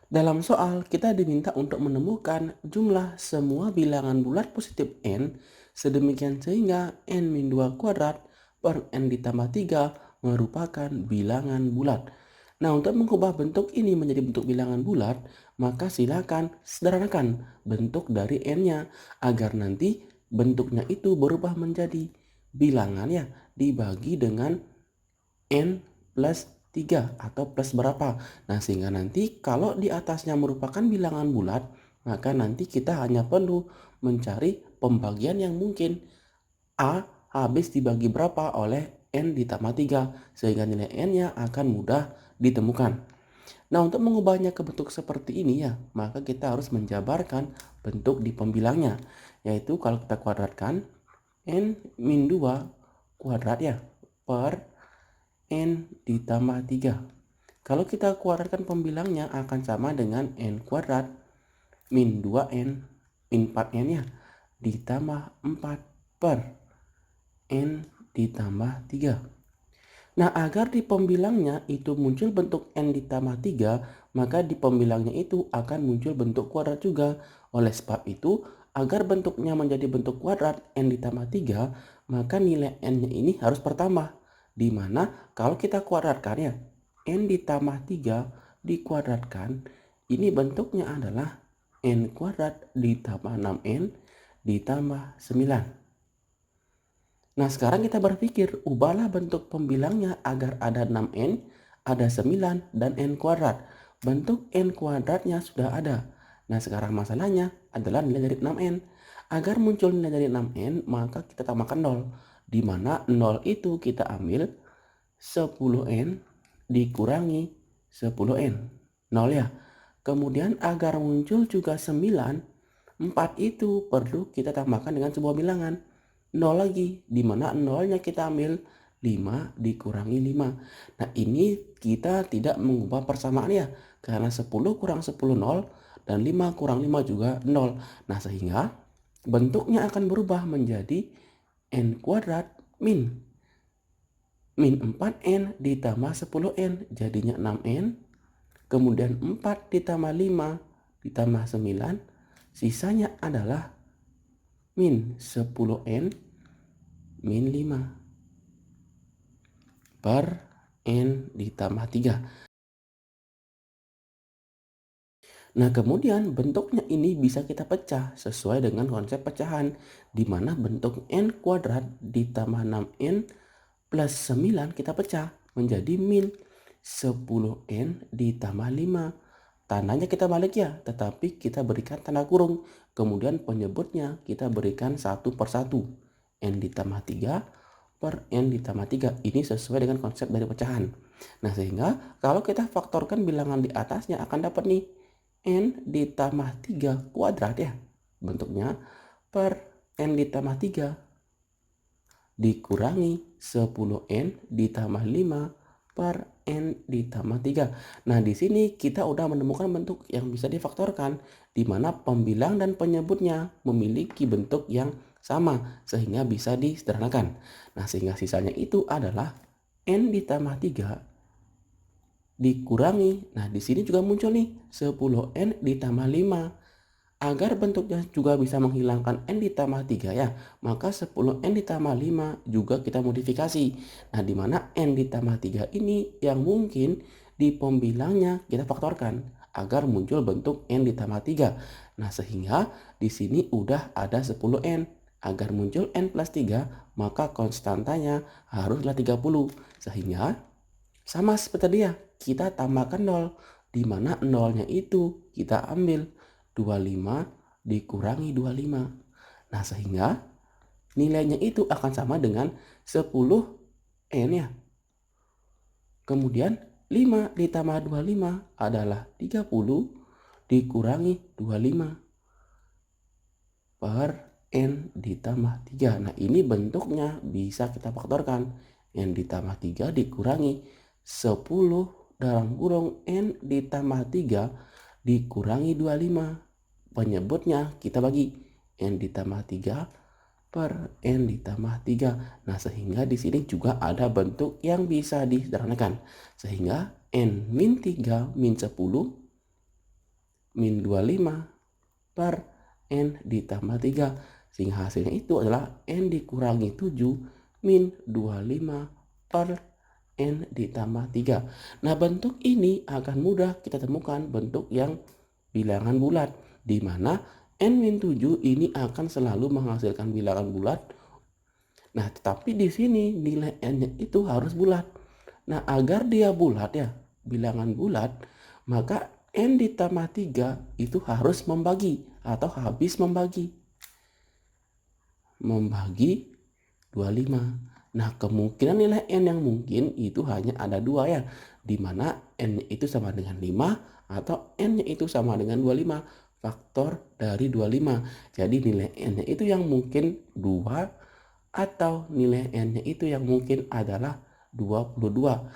Dalam soal, kita diminta untuk menemukan jumlah semua bilangan bulat positif n sedemikian sehingga n-2 kuadrat per n ditambah 3 merupakan bilangan bulat. Nah, untuk mengubah bentuk ini menjadi bentuk bilangan bulat, maka silakan sederhanakan bentuk dari n-nya agar nanti bentuknya itu berubah menjadi bilangan ya dibagi dengan n plus 3 atau plus berapa. Nah, sehingga nanti kalau di atasnya merupakan bilangan bulat, maka nanti kita hanya perlu mencari pembagian yang mungkin. A habis dibagi berapa oleh n ditambah 3, sehingga nilai n-nya akan mudah ditemukan. Nah, untuk mengubahnya ke bentuk seperti ini ya, maka kita harus menjabarkan bentuk di pembilangnya. Yaitu kalau kita kuadratkan n-2 kuadrat ya per n ditambah 3. Kalau kita kuadratkan pembilangnya akan sama dengan n kuadrat min 2n min 4n ya ditambah 4 per n ditambah 3. Nah, agar di pembilangnya itu muncul bentuk n ditambah 3, maka di pembilangnya itu akan muncul bentuk kuadrat juga. Oleh sebab itu, agar bentuknya menjadi bentuk kuadrat n ditambah 3, maka nilai n-nya ini harus bertambah. Di mana kalau kita kuadratkan ya, n ditambah 3 dikuadratkan, ini bentuknya adalah n kuadrat ditambah 6n ditambah 9. Nah, sekarang kita berpikir, ubahlah bentuk pembilangnya agar ada 6n, ada 9, dan n kuadrat. Bentuk n kuadratnya sudah ada. Nah, sekarang masalahnya adalah nilai dari 6n. Agar muncul nilai dari 6n, maka kita tambahkan 0. Di mana 0 itu kita ambil 10n dikurangi 10n. 0 ya. Kemudian agar muncul juga 9, 4 itu perlu kita tambahkan dengan sebuah bilangan 0 lagi, dimana 0-nya kita ambil 5 dikurangi 5. Nah, ini kita tidak mengubah persamaan ya, karena 10 kurang 10 0 dan 5 kurang 5 juga 0. Nah, sehingga bentuknya akan berubah menjadi n kuadrat min 4n ditambah 10n jadinya 6n, kemudian 4 ditambah 5 ditambah 9, sisanya adalah min 10n min 5 per n ditambah 3. Nah, kemudian bentuknya ini bisa kita pecah sesuai dengan konsep pecahan, di mana bentuk n kuadrat ditambah 6n plus 9 kita pecah menjadi min 10n ditambah 5. Tandanya kita balik ya, tetapi kita berikan tanda kurung. Kemudian penyebutnya kita berikan satu per satu. N ditambah 3 per n ditambah 3. Ini sesuai dengan konsep dari pecahan. Nah, sehingga kalau kita faktorkan bilangan di atasnya akan dapat nih n ditambah 3 kuadrat ya. Bentuknya per n ditambah 3 dikurangi 10n ditambah 5 per n ditambah 3. Nah, di sini kita udah menemukan bentuk yang bisa difaktorkan, di mana pembilang dan penyebutnya memiliki bentuk yang sama, sehingga bisa disederhanakan. Nah, sehingga sisanya itu adalah n ditambah 3 dikurangi. Nah, di sini juga muncul nih 10n ditambah 5. Agar bentuknya juga bisa menghilangkan n ditambah 3 ya, maka 10n ditambah 5 juga kita modifikasi. Nah, di mana n ditambah 3 ini yang mungkin di pembilangnya kita faktorkan agar muncul bentuk n ditambah 3. Nah, sehingga di sini udah ada 10n. Agar muncul n plus 3, maka konstantanya haruslah 30. Sehingga sama seperti dia, kita tambahkan 0, di mana 0-nya itu kita ambil 25 dikurangi 25. Nah, sehingga nilainya itu akan sama dengan 10n ya. Kemudian 5 ditambah 25 adalah 30 dikurangi 25 per n ditambah 3. Nah, ini bentuknya bisa kita faktorkan. N ditambah 3 dikurangi 10 dalam kurung n ditambah 3 dikurangi 25. Penyebutnya kita bagi n ditambah 3 per n ditambah 3. Nah, sehingga di sini juga ada bentuk yang bisa disederhanakan. Sehingga n min 3 min 10 min 25 per N ditambah 3. Sehingga hasilnya itu adalah N dikurangi 7 min 25 per N ditambah 3. Nah, bentuk ini akan mudah kita temukan bentuk yang bilangan bulat, di mana N min 7 ini akan selalu menghasilkan bilangan bulat. Nah, tetapi di sini nilai N-nya itu harus bulat. Nah, agar dia bulat ya, bilangan bulat, maka N ditambah 3 itu harus membagi atau habis membagi 25. Nah, kemungkinan nilai N yang mungkin itu hanya ada 2 ya, di mana N itu sama dengan 5 atau N-nya itu sama dengan 25, faktor dari 25. Jadi nilai N-nya itu yang mungkin 2 atau nilai N-nya itu yang mungkin adalah 22.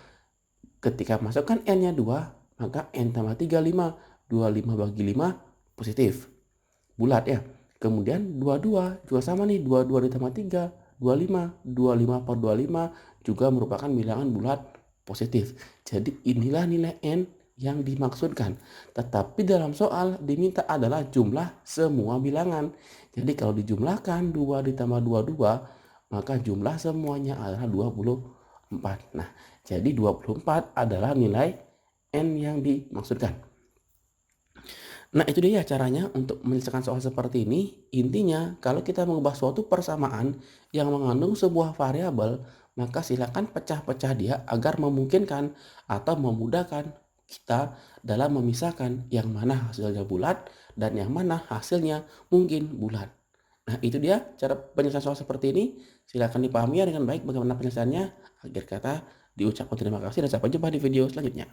Ketika masukkan N-nya 2, maka N tambah 3, 5. 25 bagi 5 positif. Bulat ya. Kemudian 22 juga sama nih, 22 ditambah 3, 25. 25 per 25 juga merupakan bilangan bulat positif. Jadi inilah nilai N yang dimaksudkan. Tetapi dalam soal diminta adalah jumlah semua bilangan. Jadi kalau dijumlahkan 2 ditambah 22, maka jumlah semuanya adalah 24. Nah, jadi 24 adalah nilai N yang dimaksudkan. Nah, itu dia caranya untuk menyelesaikan soal seperti ini. Intinya, kalau kita mengubah suatu persamaan yang mengandung sebuah variabel, maka silakan pecah-pecah dia agar memungkinkan atau memudahkan kita dalam memisahkan yang mana hasilnya bulat dan yang mana hasilnya mungkin bulat. Nah, itu dia cara penyelesaian soal seperti ini. Silakan dipahami dengan baik bagaimana penyelesaiannya. Akhir kata diucapkan terima kasih dan sampai jumpa di video selanjutnya.